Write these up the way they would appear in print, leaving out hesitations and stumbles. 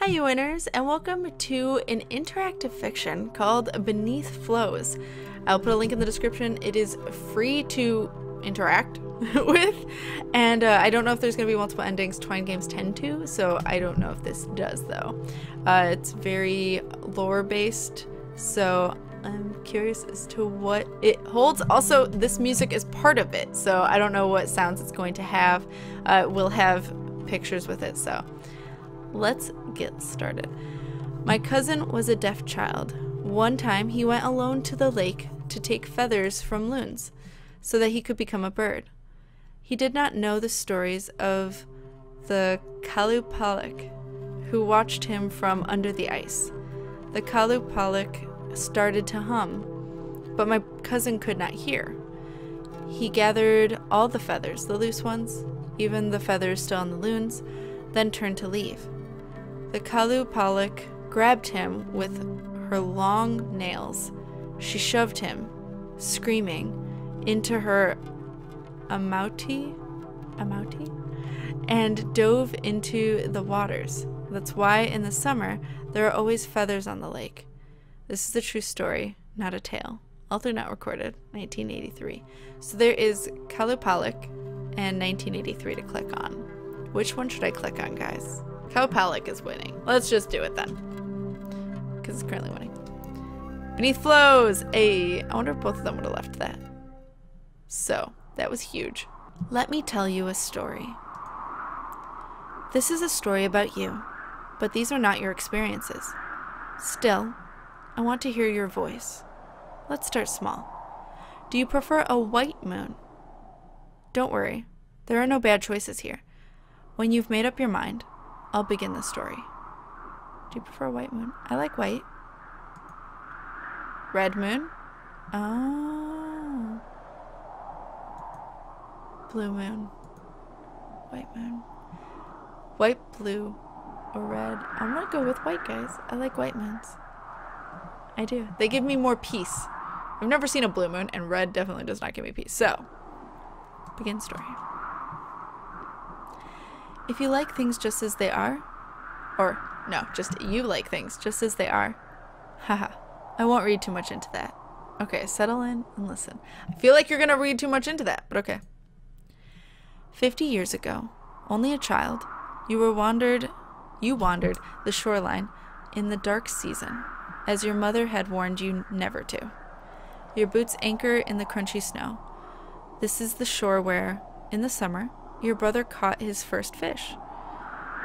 Hi, you winners, and welcome to an interactive fiction called Beneath Floes. I'll put a link in the description. It is free to interact with, and I don't know if there's going to be multiple endings. Twine games tend to, so I don't know if this does, though. It's very lore-based, so I'm curious as to what it holds. Also, this music is part of it, so I don't know what sounds it's going to have. We'll have pictures with it, so let's get started. My cousin was a deaf child. One time he went alone to the lake to take feathers from loons so that he could become a bird. He did not know the stories of the Qalupalik who watched him from under the ice. The Qalupalik started to hum, but my cousin could not hear. He gathered all the feathers, the loose ones, even the feathers still on the loons, then turned to leave. The Qalupalik grabbed him with her long nails. She shoved him, screaming, into her amauti, and dove into the waters. That's why in the summer there are always feathers on the lake. This is a true story, not a tale. Author not recorded, 1983. So there is Qalupalik and 1983 to click on. Which one should I click on, guys? Qalupalik is winning. Let's just do it then, because it's currently winning. Beneath Floes! I wonder if both of them would have left that. So, that was huge. Let me tell you a story. This is a story about you, but these are not your experiences. Still, I want to hear your voice. Let's start small. Do you prefer a white moon? Don't worry, there are no bad choices here. When you've made up your mind, I'll begin the story. Do you prefer a white moon? I like white. Red moon? Oh. Blue moon. White moon. White, blue, or red. I'm gonna go with white, guys. I like white moons. I do. They give me more peace. I've never seen a blue moon, and red definitely does not give me peace. So, begin story. If you like things just as they are, or no, just you like things just as they are, haha, I won't read too much into that. Okay, settle in and listen. I feel like you're gonna read too much into that, but okay. 50 years ago, only a child, you wandered the shoreline in the dark season, as your mother had warned you never to. Your boots anchor in the crunchy snow. This is the shore where, in the summer, your brother caught his first fish.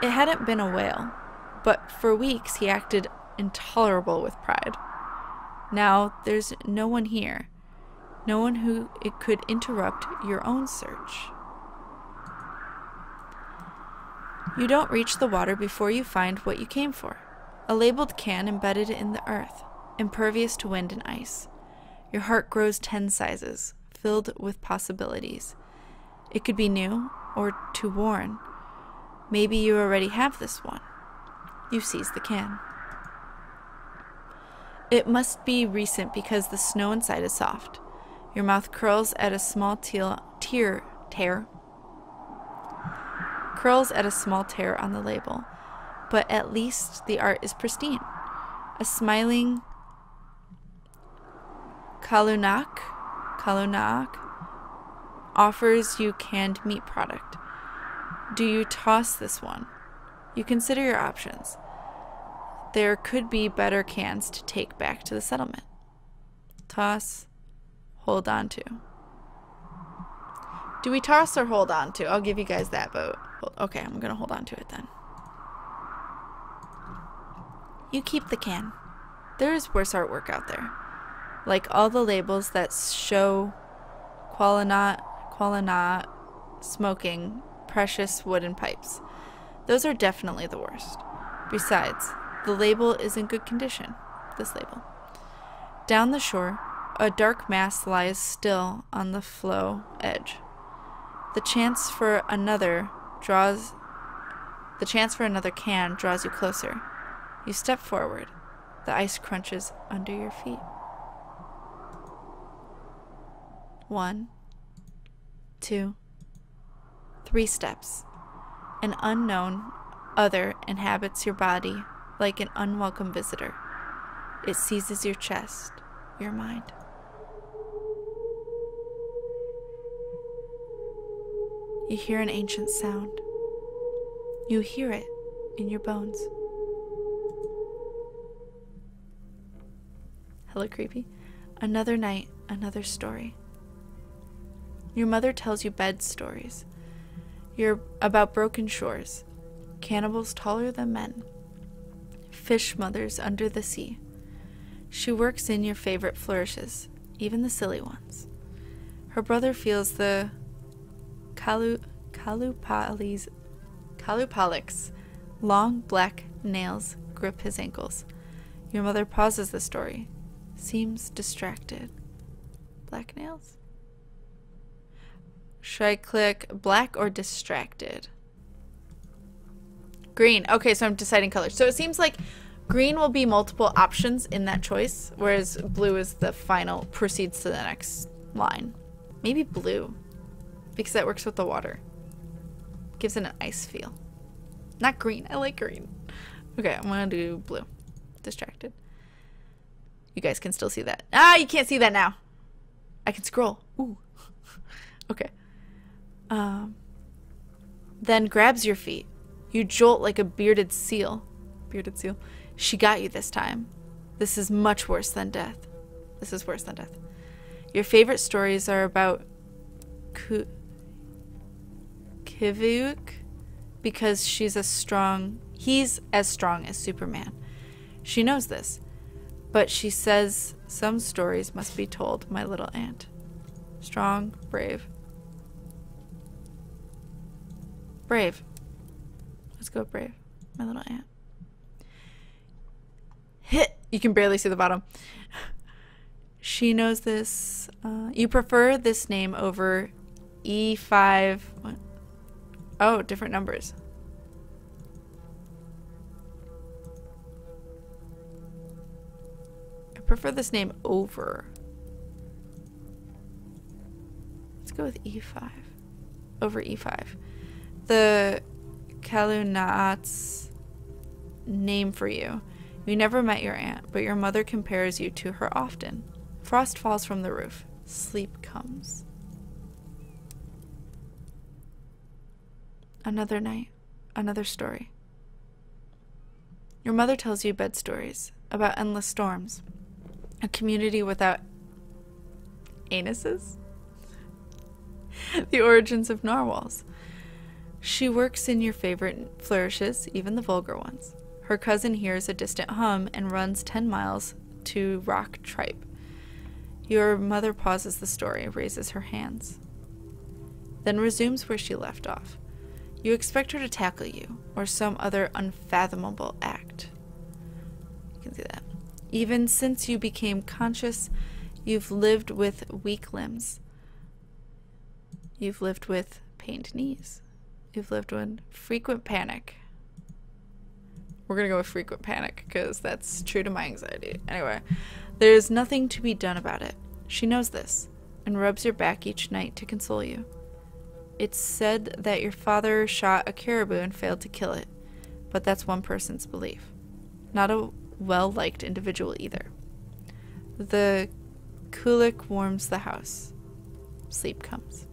It hadn't been a whale, but for weeks he acted intolerable with pride. Now there's no one here, no one who it could interrupt your own search. You don't reach the water before you find what you came for, a labeled can embedded in the earth, impervious to wind and ice. Your heart grows 10 sizes, filled with possibilities. It could be new or too worn. Maybe you already have this one. You seize the can. It must be recent because the snow inside is soft. Your mouth curls at a small tear on the label, but at least the art is pristine. A smiling Qalupalik offers you canned meat product. Do you toss this one? You consider your options. There could be better cans to take back to the settlement. Toss, hold on to. Do we toss or hold on to? I'll give you guys that vote. Okay, I'm gonna hold on to it then. You keep the can. There is worse artwork out there. Like all the labels that show qualinat, smoking, precious wooden pipes. Those are definitely the worst. Besides, the label is in good condition. This label. Down the shore, a dark mass lies still on the floe edge. The chance for another can draws you closer. You step forward. The ice crunches under your feet. 1, 2, 3 steps. An unknown other inhabits your body like an unwelcome visitor. It seizes your chest, your mind. You hear an ancient sound. You hear it in your bones. Hella creepy. Another night, another story. Your mother tells you bed stories. You're about broken shores, cannibals taller than men, fish mothers under the sea. She works in your favorite flourishes, even the silly ones. Her brother feels the Qalupalik's long black nails grip his ankles. Your mother pauses the story, seems distracted. Black nails? Should I click black or distracted? Green. Okay, so I'm deciding colors. So it seems like green will be multiple options in that choice, whereas blue is the final, proceeds to the next line. Maybe blue, because that works with the water. Gives it an ice feel. Not green. I like green. Okay, I'm gonna do blue. Distracted. You guys can still see that. Ah, you can't see that now. I can scroll. Ooh. Okay. Then grabs your feet. You jolt like a bearded seal. Bearded seal. She got you this time. This is much worse than death. This is worse than death. Your favorite stories are about Kivuk because he's as strong as Superman. She knows this, but she says some stories must be told, my little aunt. Strong, brave. Brave. Let's go brave. My little aunt. Hit! You can barely see the bottom. She knows this. You prefer this name over E5. What? Oh, different numbers. I prefer this name over. Let's go with E5. Over E5. The Qalunaat's name for you. You never met your aunt, but your mother compares you to her often. Frost falls from the roof. Sleep comes. Another night, another story. Your mother tells you bed stories about endless storms, a community without anuses, the origins of narwhals. She works in your favorite flourishes, even the vulgar ones. Her cousin hears a distant hum and runs 10 miles to Rock Tripe. Your mother pauses the story, raises her hands, then resumes where she left off. You expect her to tackle you, or some other unfathomable act. You can see that. Even since you became conscious, you've lived with weak limbs. You've lived with pained knees. You've lived with frequent panic. We're gonna go with frequent panic, because that's true to my anxiety. Anyway, there's nothing to be done about it. She knows this, and rubs your back each night to console you. It's said that your father shot a caribou and failed to kill it, but that's one person's belief. Not a well-liked individual either. The Kulik warms the house. Sleep comes.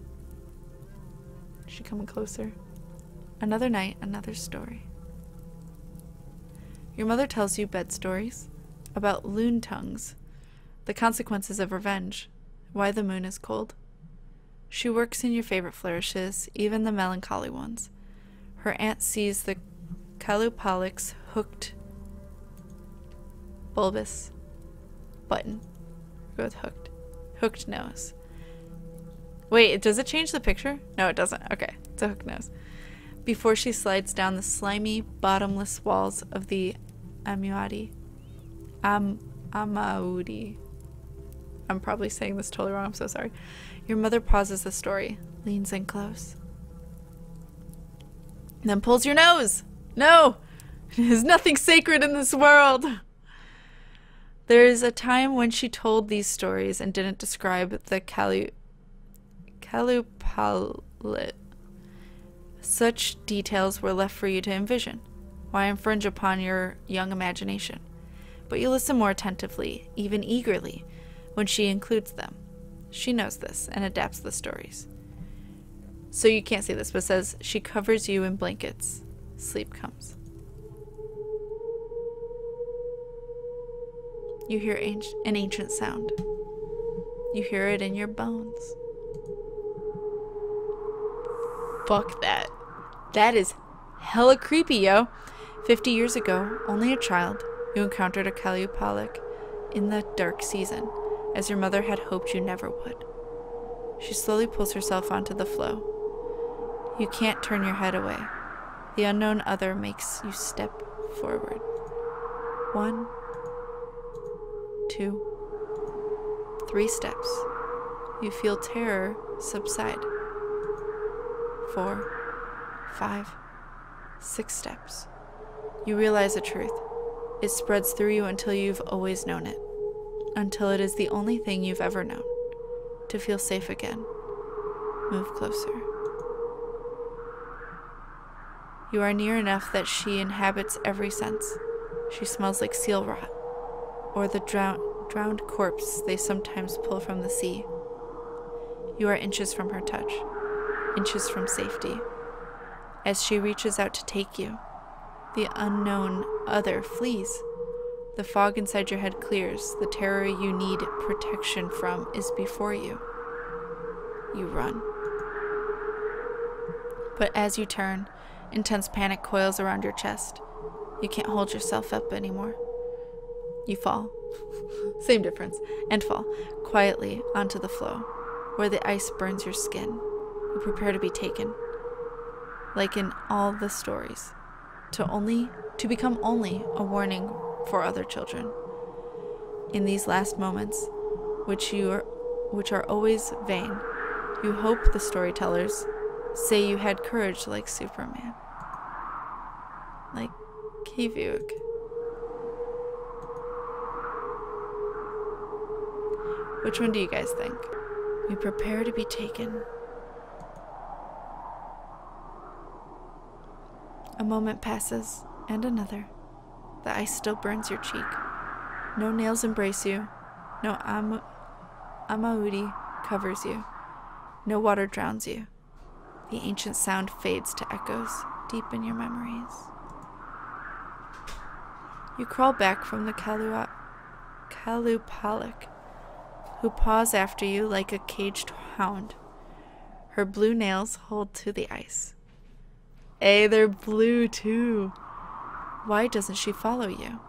Is she coming closer? Another night, another story. Your mother tells you bed stories about loon tongues, the consequences of revenge, why the moon is cold. She works in your favorite flourishes, even the melancholy ones. Her aunt sees the Qalupalik's hooked, bulbous button. Go with hooked nose. Wait, does it change the picture? No, it doesn't. Okay, it's a hooked nose. Before she slides down the slimy, bottomless walls of the Amaudi. I'm probably saying this totally wrong. I'm so sorry. Your mother pauses the story, leans in close, then pulls your nose. No! There's nothing sacred in this world. There is a time when she told these stories and didn't describe the Qalupalik. Such details were left for you to envision. Why infringe upon your young imagination? But you listen more attentively, even eagerly, when she includes them. She knows this and adapts the stories. So you can't see this, but it says, she covers you in blankets. Sleep comes. You hear an ancient sound. You hear it in your bones. Fuck that. That is hella creepy, yo. 50 years ago, only a child, you encountered a Qalupalik in the dark season, as your mother had hoped you never would. She slowly pulls herself onto the flow. You can't turn your head away. The unknown other makes you step forward. 1, 2, 3 steps. You feel terror subside. 4, 5, 6 steps. You realize the truth. It spreads through you until you've always known it. Until it is the only thing you've ever known. To feel safe again. Move closer. You are near enough that she inhabits every sense. She smells like seal rot, or the drowned corpse they sometimes pull from the sea. You are inches from her touch, inches from safety. As she reaches out to take you, the unknown other flees. The fog inside your head clears. The terror you need protection from is before you. You run. But as you turn, intense panic coils around your chest. You can't hold yourself up anymore. You fall. Same difference. And fall quietly onto the floe, where the ice burns your skin. You prepare to be taken. Like in all the stories. To become only a warning for other children. In these last moments, which are always vain, you hope the storytellers say you had courage like Superman. Like KatFTWynn. Which one do you guys think? We prepare to be taken. A moment passes, and another. The ice still burns your cheek. No nails embrace you. No amaudi covers you. No water drowns you. The ancient sound fades to echoes deep in your memories. You crawl back from the Qalupalik, who paws after you like a caged hound. Her blue nails hold to the ice. Hey, they're blue too. Why doesn't she follow you?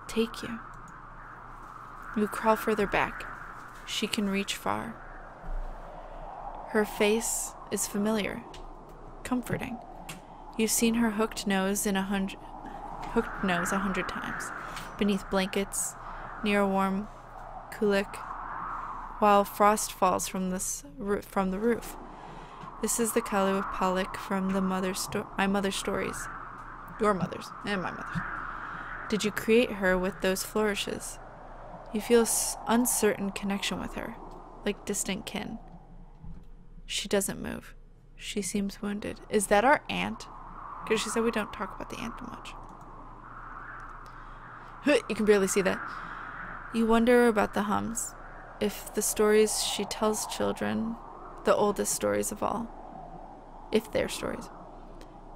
Take you. You crawl further back. She can reach far. Her face is familiar, comforting. You've seen her hooked nose 100 times, beneath blankets, near a warm Qalupalik, while frost falls from the roof. This is the Qalupalik from my mother's stories. Your mother's and my mother's. Did you create her with those flourishes? You feel uncertain connection with her, like distant kin. She doesn't move. She seems wounded. Is that our aunt? Because she said we don't talk about the aunt much. You can barely see that. You wonder about the hums. If the stories she tells children, the oldest stories of all. If they're stories.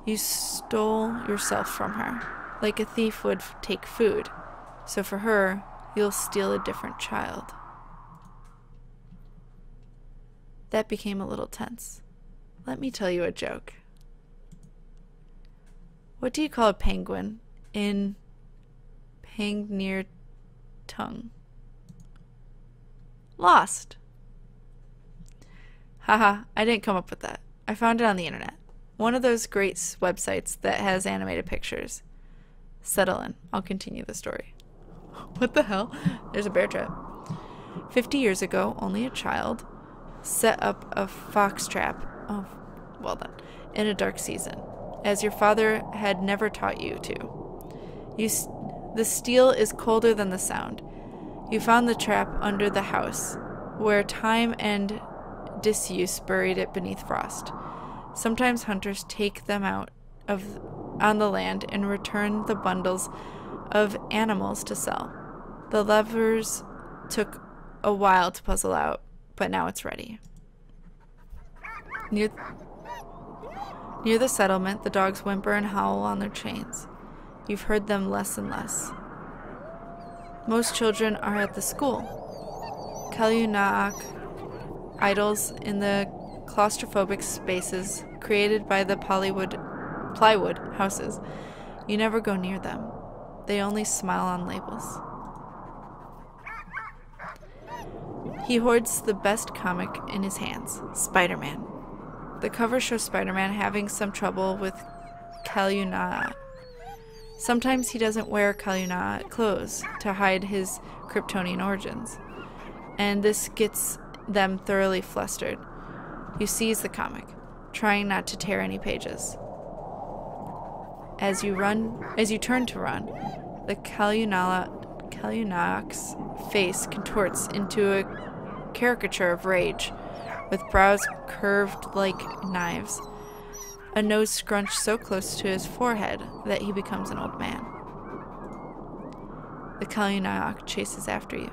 You stole yourself from her, like a thief would take food. So for her, you'll steal a different child. That became a little tense. Let me tell you a joke. What do you call a penguin in Pang near tongue? Lost. Haha, I didn't come up with that. I found it on the internet. One of those great websites that has animated pictures. Settle in. I'll continue the story. What the hell? There's a bear trap. 50 years ago, only a child set up a fox trap. Oh, well done. In a dark season, as your father had never taught you to. The steel is colder than the sound. You found the trap under the house, where time and disuse buried it beneath frost. Sometimes hunters take them out of on the land and return the bundles of animals to sell. The levers took a while to puzzle out, but now it's ready. Near the settlement, the dogs whimper and howl on their chains. You've heard them less and less. Most children are at the school. Qalupalik idles in the claustrophobic spaces created by the plywood houses. You never go near them. They only smile on labels. He hoards the best comic in his hands, Spider-Man. The cover shows Spider-Man having some trouble with Qalupalik. Sometimes he doesn't wear Qalupalik clothes to hide his Kryptonian origins, and this gets them thoroughly flustered. You seize the comic, trying not to tear any pages. As you turn to run, the Qalupalik's face contorts into a caricature of rage, with brows curved like knives, a nose scrunched so close to his forehead that he becomes an old man. The Qalupalik chases after you.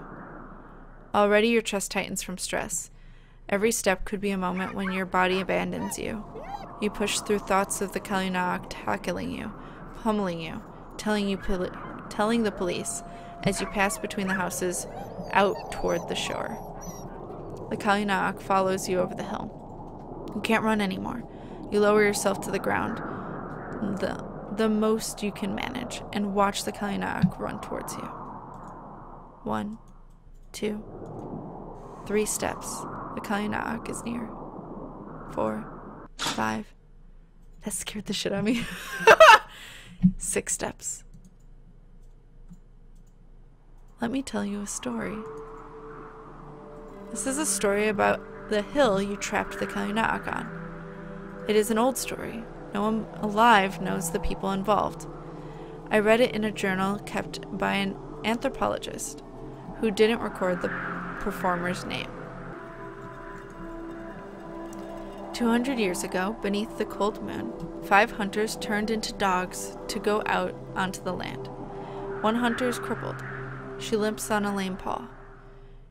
Already your chest tightens from stress. Every step could be a moment when your body abandons you. You push through thoughts of the Qalupalik tackling you, pummeling you, telling the police as you pass between the houses out toward the shore. The Qalupalik follows you over the hill. You can't run anymore. You lower yourself to the ground, the most you can manage, and watch the Qalupalik run towards you. 1, 2, 3 steps. The Qalupalik is near. 4, 5. That scared the shit out of me. 6 steps. Let me tell you a story. This is a story about the hill you trapped the Qalupalik on. It is an old story. No one alive knows the people involved. I read it in a journal kept by an anthropologist who didn't record the performer's name. 200 years ago, beneath the cold moon, 5 hunters turned into dogs to go out onto the land. One hunter is crippled. She limps on a lame paw.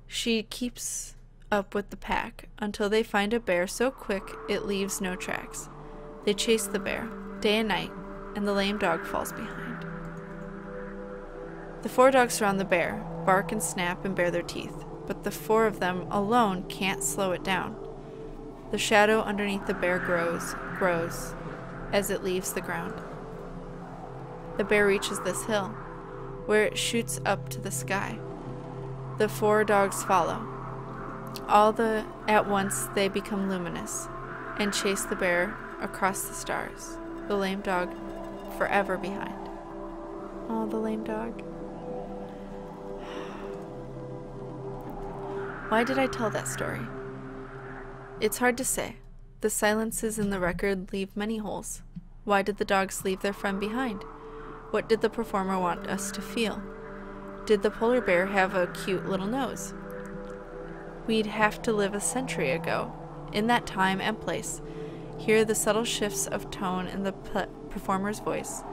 She keeps up with the pack until they find a bear so quick it leaves no tracks. They chase the bear, day and night, and the lame dog falls behind. The 4 dogs surround the bear, bark and snap and bare their teeth, but the 4 of them alone can't slow it down. The shadow underneath the bear grows as it leaves the ground. The bear reaches this hill, where it shoots up to the sky. The 4 dogs follow. At once they become luminous and chase the bear across the stars, the lame dog forever behind. Oh, the lame dog. Why did I tell that story? It's hard to say. The silences in the record leave many holes. Why did the dogs leave their friend behind? What did the performer want us to feel? Did the polar bear have a cute little nose? We'd have to live a century ago, in that time and place, hear the subtle shifts of tone in the performer's voice,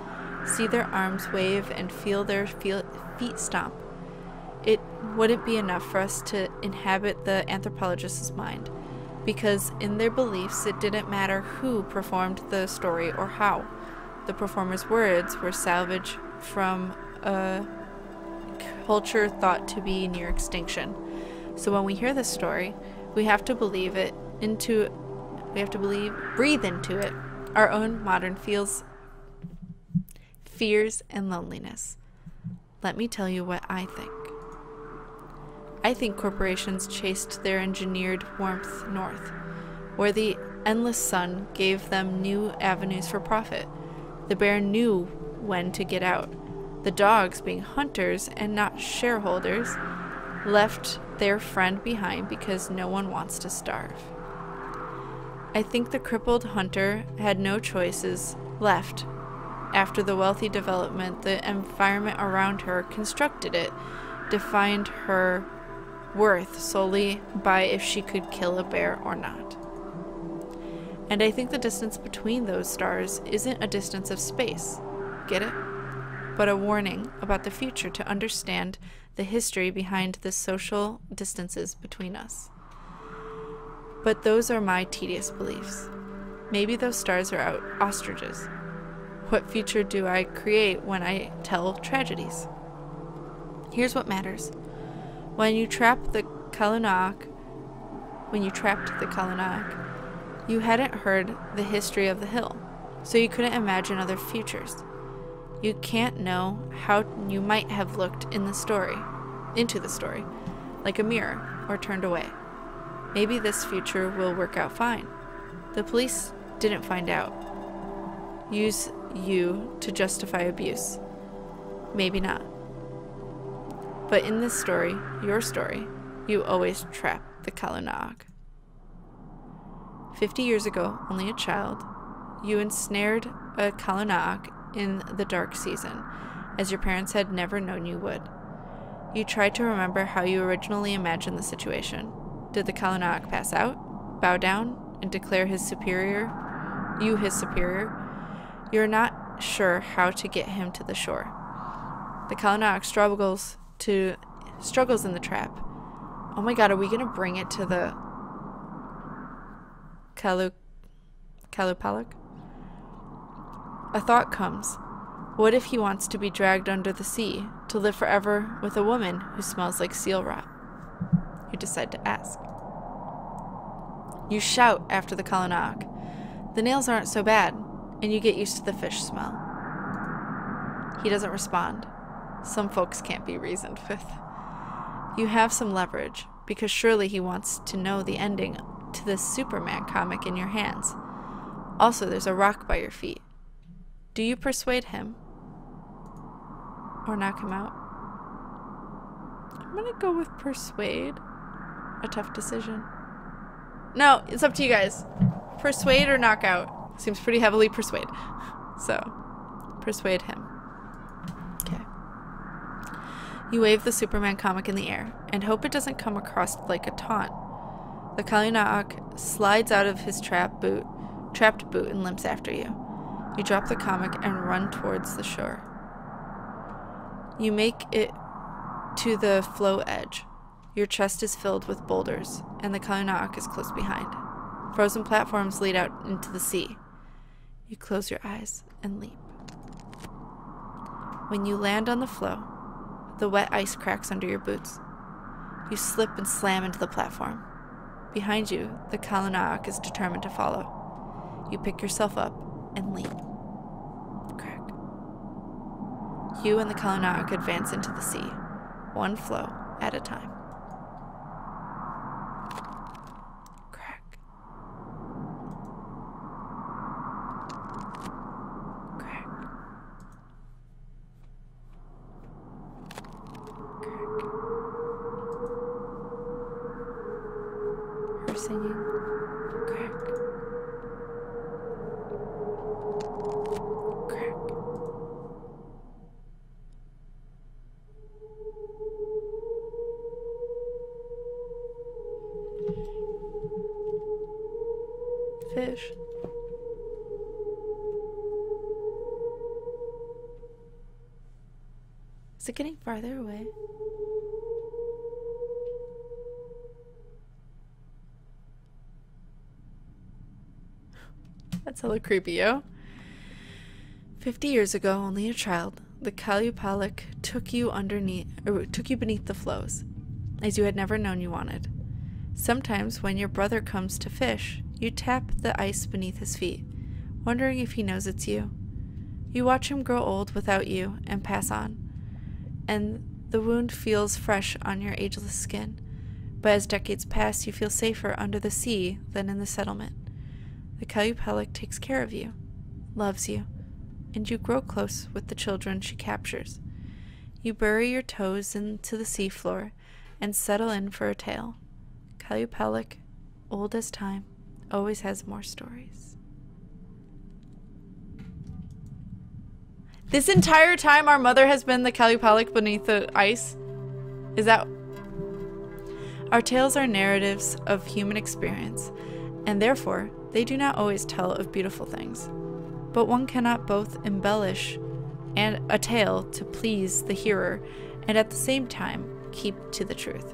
see their arms wave and feel their feet stomp. It wouldn't be enough for us to inhabit the anthropologist's mind, because in their beliefs it didn't matter who performed the story or how. The performer's words were salvaged from a culture thought to be near extinction. So when we hear this story, we have to breathe into it our own modern fears and loneliness. Let me tell you what I think. I think corporations chased their engineered warmth north, where the endless sun gave them new avenues for profit. The bear knew when to get out. The dogs, being hunters and not shareholders, left their friend behind because no one wants to starve. I think the crippled hunter had no choices left. After the wealthy development, the environment around her constructed it, defined her worth solely by if she could kill a bear or not. And I think the distance between those stars isn't a distance of space. Get it? But a warning about the future to understand the history behind the social distances between us. But those are my tedious beliefs. Maybe those stars are out ostriches. What future do I create when I tell tragedies? Here's what matters. When you trapped the Qalupalik, you hadn't heard the history of the hill, so you couldn't imagine other futures. You can't know how you might have looked into the story, like a mirror, or turned away. Maybe this future will work out fine. The police didn't find out. Use you to justify abuse. Maybe not. But in this story, your story, you always trap the Qalupalik. 50 years ago, only a child, you ensnared a Qalupalik in the dark season, as your parents had never known you would. You tried to remember how you originally imagined the situation. Did the Qalupalik pass out, bow down, and declare his superior? You're not sure how to get him to the shore. The Qalupalik struggles in the trap. Oh my god, are we gonna bring it to the Qalupalik? A thought comes. What if he wants to be dragged under the sea, to live forever with a woman who smells like seal rot? You decide to ask. You shout after the Qalupalik. The nails aren't so bad, and you get used to the fish smell. He doesn't respond. Some folks can't be reasoned with. You have some leverage, because surely he wants to know the ending to this Superman comic in your hands. Also, there's a rock by your feet. Do you persuade him? Or knock him out? I'm gonna go with persuade. A tough decision. No, it's up to you guys. Persuade or knock out? Seems pretty heavily persuade. So, persuade him. Okay. You wave the Superman comic in the air and hope it doesn't come across like a taunt. The Qalupalik slides out of his trapped boot and limps after you. You drop the comic and run towards the shore. You make it to the floe edge. Your chest is filled with boulders, and the Qalupalik is close behind. Frozen platforms lead out into the sea. You close your eyes and leap. When you land on the floe, the wet ice cracks under your boots. You slip and slam into the platform. Behind you, the Qalupalik is determined to follow. You pick yourself up and leap. Crack. You and the Qalupalik advance into the sea, one floe at a time. Crack. Crack. Crack. Her singing. Crack. Crack. Fish. Is it getting farther away? That's hella creepy, yo. 50 years ago, only a child, the Qalupalik took you beneath the floes, as you had never known you wanted. Sometimes, when your brother comes to fish, you tap the ice beneath his feet, wondering if he knows it's you. You watch him grow old without you and pass on, and the wound feels fresh on your ageless skin. But as decades pass, you feel safer under the sea than in the settlement. The Qalupalik takes care of you, loves you, and you grow close with the children she captures. You bury your toes into the seafloor and settle in for a tale. Qalupalik, old as time, always has more stories. This entire time our mother has been the Qalupalik beneath the ice? Is that... Our tales are narratives of human experience, and therefore, They do not always tell of beautiful things, but one cannot both embellish and a tale to please the hearer and at the same time keep to the truth.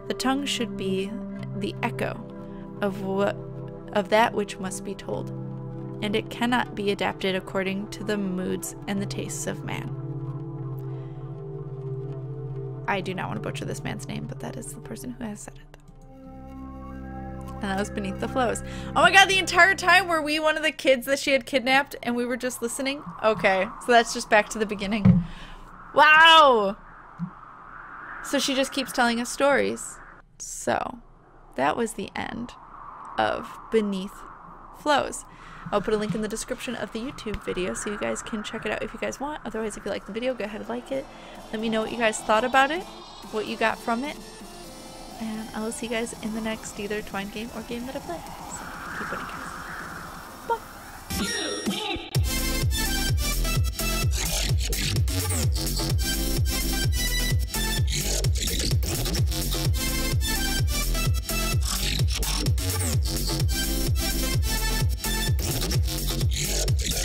The tongue should be the echo of that which must be told, and it cannot be adapted according to the moods and the tastes of man. I do not want to butcher this man's name, but that is the person who has said it. And that was Beneath the Floes. Oh my god, the entire time were we one of the kids that she had kidnapped and we were just listening? Okay, so that's just back to the beginning. Wow! So she just keeps telling us stories. So, that was the end of Beneath Floes. I'll put a link in the description of the YouTube video so you guys can check it out if you guys want. Otherwise, if you like the video, go ahead and like it. Let me know what you guys thought about it, what you got from it. And I will see you guys in the next either Twine game or game that I play. So, keep winning.